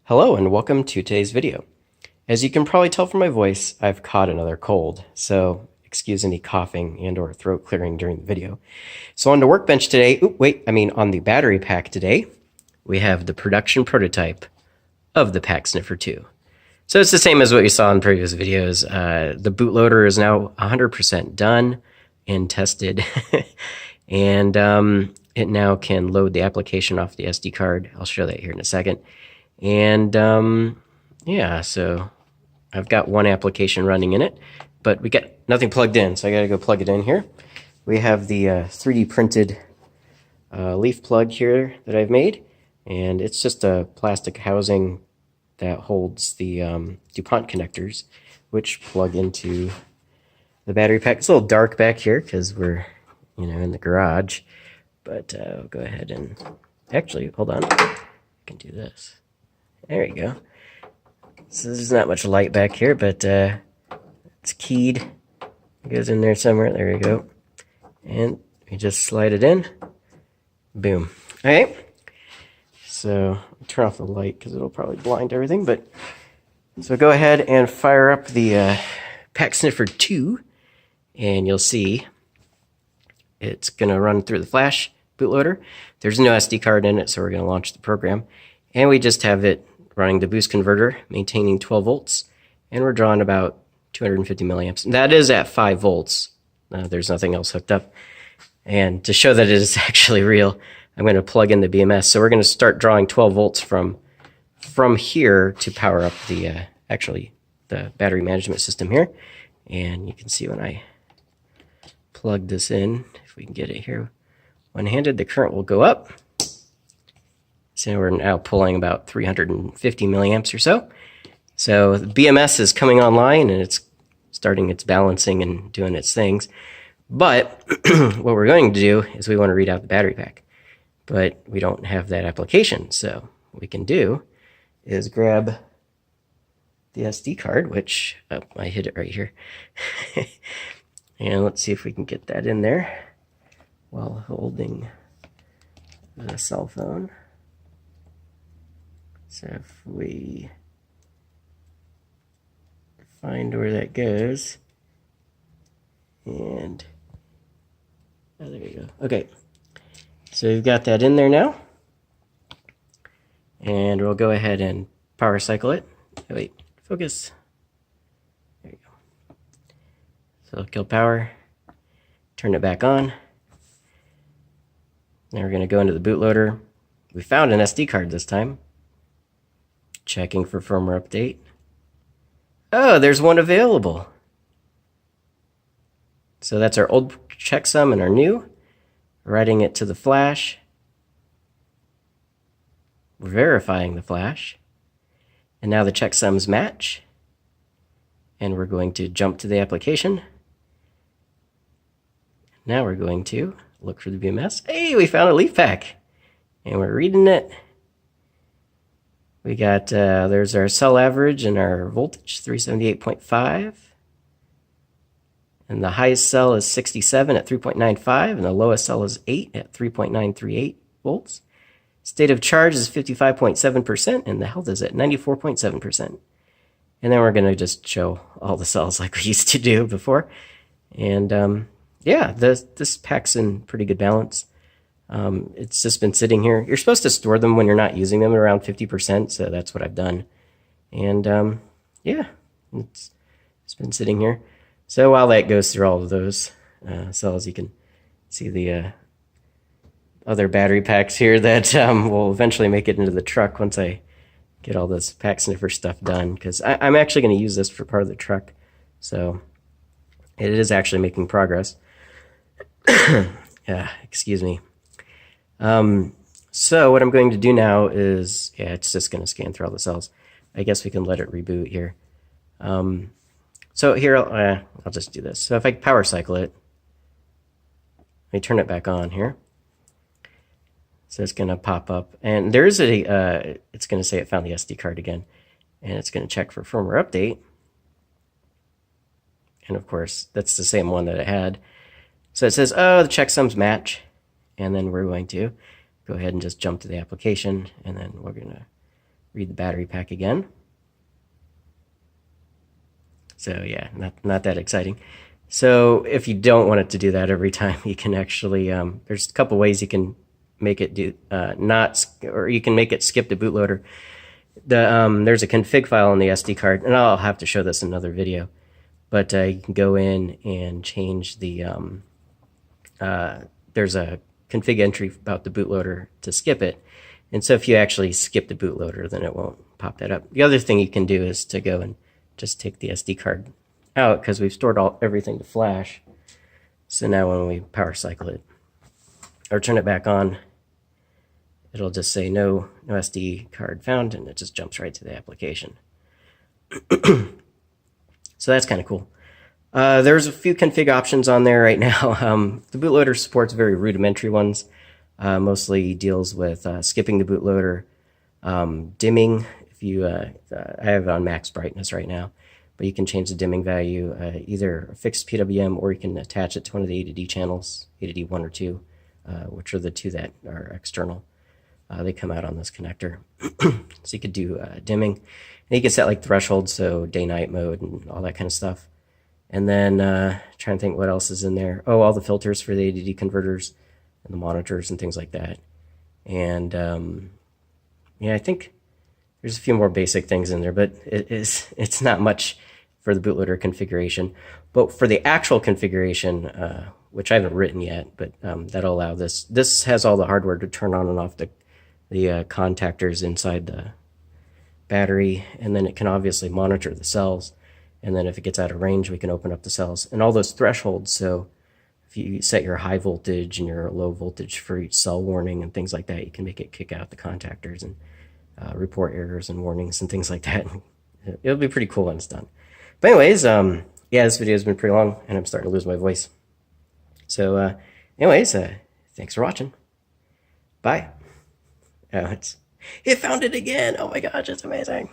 Hello and welcome to today's video. As you can probably tell from my voice, I've caught another cold, so excuse any coughing and or throat clearing during the video. So on the workbench today, on the battery pack today, we have the production prototype of the Pack Sniffer 2. So it's the same as what you saw in previous videos. The bootloader is now 100% done and tested, and it now can load the application off the SD card. I'll show that here in a second. And yeah, so I've got one application running in it, but we got nothing plugged in, so I gotta go plug it in here. We have the 3D printed leaf plug here that I've made, and it's just a plastic housing that holds the DuPont connectors, which plug into the battery pack. It's a little dark back here because we're, in the garage, but I'll go ahead and actually, hold on, I can do this. There we go. So there's not much light back here, but it's keyed. It goes in there somewhere. There we go. And we just slide it in. Boom. All right. So turn off the light because it'll probably blind everything. But so go ahead and fire up the Pack Sniffer 2, and you'll see it's going to run through the flash bootloader. There's no SD card in it, so we're going to launch the program. And we just have it running the boost converter, maintaining 12 volts, and we're drawing about 250 milliamps. And that is at 5 volts. There's nothing else hooked up. And to show that it is actually real, I'm going to plug in the BMS. So we're going to start drawing 12 volts from here to power up the the battery management system here. And you can see when I plug this in, if we can get it here one-handed, the current will go up. So we're now pulling about 350 milliamps or so. So the BMS is coming online and it's starting its balancing and doing its things. But what we're going to do is we want to read out the battery pack. But we don't have that application. So what we can do is grab the SD card, which, I hid it right here. And let's see if we can get that in there while holding the cell phone. So if we find where that goes, and there we go. Okay, so we've got that in there now, and we'll go ahead and power cycle it. Oh, wait, focus. There you go. So kill power, turn it back on. Now we're going to go into the bootloader. We found an SD card this time. Checking for firmware update. Oh, there's one available. So that's our old checksum and our new. Writing it to the flash. Verifying the flash. And now the checksums match. And we're going to jump to the application. Now we're going to look for the BMS. Hey, we found a leaf pack. And we're reading it. We got, there's our cell average and our voltage, 378.5. And the highest cell is 67 at 3.95, and the lowest cell is 8 at 3.938 volts. State of charge is 55.7%, and the health is at 94.7%. And then we're going to just show all the cells like we used to do before. And yeah, this pack's in pretty good balance. It's just been sitting here. You're supposed to store them when you're not using them around 50%, so that's what I've done. And yeah, it's been sitting here. So while that goes through all of those cells, you can see the other battery packs here that will eventually make it into the truck once I get all this Pack Sniffer stuff done, because I'm actually going to use this for part of the truck. So it is actually making progress. Yeah, excuse me. So what I'm going to do now is, yeah, it's just going to scan through all the cells. I guess we can let it reboot here. So here, I'll just do this. So if I power cycle it, let me turn it back on here. So it's going to pop up, and there's it's going to say it found the SD card again, and it's going to check for firmware update. And of course, that's the same one that it had. So it says, oh, the checksums match. And then we're going to go ahead and just jump to the application, and then we're going to read the battery pack again. So yeah, not that exciting. So if you don't want it to do that every time, you can actually, there's a couple ways you can make it do, or you can make it skip the bootloader. There's a config file on the SD card, and I'll have to show this in another video, but you can go in and change the, there's a config entry about the bootloader to skip it. And so if you actually skip the bootloader, then it won't pop that up. The other thing you can do is to go and just take the SD card out, because we've stored everything to flash. So now when we power cycle it or turn it back on, it'll just say no SD card found, and it just jumps right to the application. So that's kind of cool. There's a few config options on there right now. The bootloader supports very rudimentary ones. Mostly deals with skipping the bootloader, dimming. If you, I have it on max brightness right now, but you can change the dimming value, either a fixed PWM, or you can attach it to one of the A to D channels, A to D 1 or 2, which are the two that are external. They come out on this connector. So you could do dimming. And you can set like thresholds, so day-night mode and all that kind of stuff. And then trying to think what else is in there. Oh, all the filters for the A to D converters and the monitors and things like that. And yeah, I think there's a few more basic things in there, but it's not much for the bootloader configuration. But for the actual configuration, which I haven't written yet, but that'll allow this. This has all the hardware to turn on and off the contactors inside the battery, and then it can obviously monitor the cells. And then if it gets out of range, we can open up the cells and all those thresholds. So if you set your high voltage and your low voltage for each cell warning and things like that, you can make it kick out the contactors and report errors and warnings and things like that. It'll be pretty cool when it's done. But anyways, yeah, this video has been pretty long, and I'm starting to lose my voice. So anyways, thanks for watching. Bye. Oh, it found it again. Oh my gosh, it's amazing.